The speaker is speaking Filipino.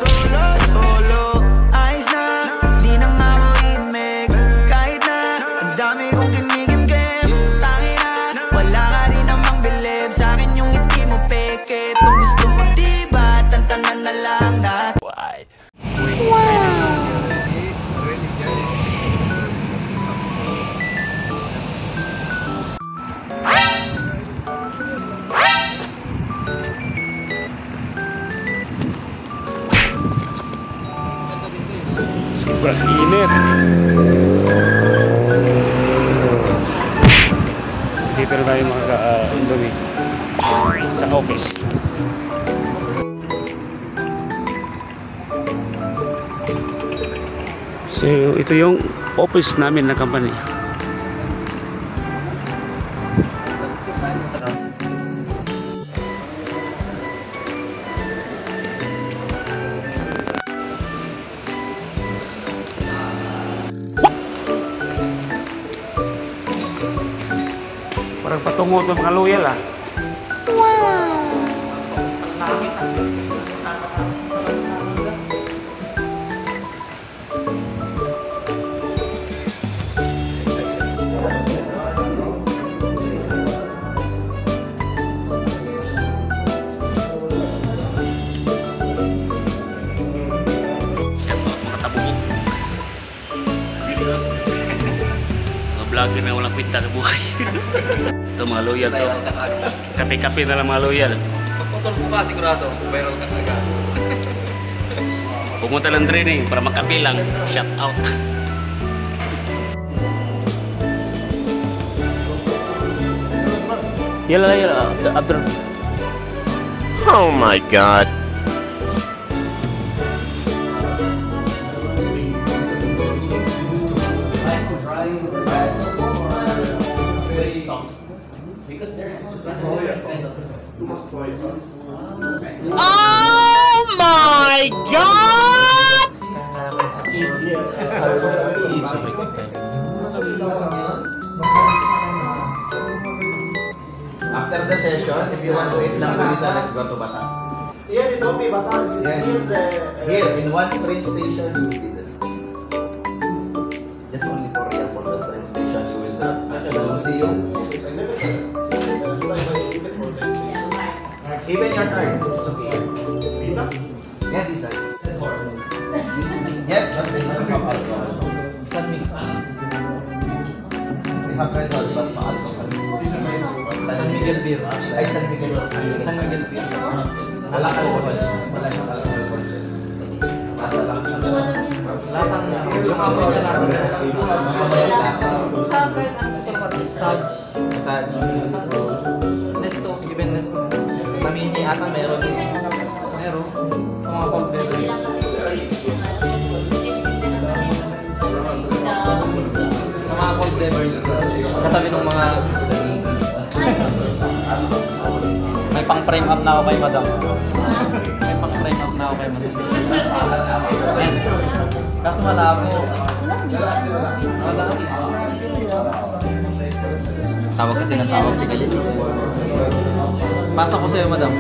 Solo, solo, ayos na, di na nga ako imig. Kahit na, ang dami kong kinigim-gim. Tangi na, wala ka rin namang bilib. Sa'kin yung ngiti mo peke. Kung gusto mo diba, tantanan na lang natin. Why? Sobrang init. Dito na tayo makaka-dumi sa office. So ito yung office namin na company. Parang patungo ito mga loyal ah. Vlogger na walang kwenta sa buhay. Ito mga loyal to. Kape-kape na lang mga loyal. Pagputol ko ka sigurado, viral ka agad. Pumunta ng training para makape lang. Shout out. Yala. After. Oh my god. Oh my God! After the session, if you want to eat lang Lisa, let's go to Bataan. Here, ito, may Bataan. Here, in one train station, you will be there. Just only for the train station, you will drop. We'll see you. Even your card, it's okay. Yeah, this side. Yes, but we have alcohol. We have red balls, but no alcohol. San Miguel beer. Ay, San Miguel. San Miguel beer. Wala alcohol. Wala siyang alcohol content. Lasa lang. Lasang yung amoy niya lasa. Saan kahit ang massage. Massage. Nesto, given Nesto. Tamini ata meron. Meron. Sa mga cold beverage. Sa mga cold beverage. Katabi ng mga may pang frame up na ako kay madam. May pang frame up na ako kay madam. Kaso malabo. Malabo. Tawag kasi ng tawag si Kalit. Pasok ko sa'yo, madam.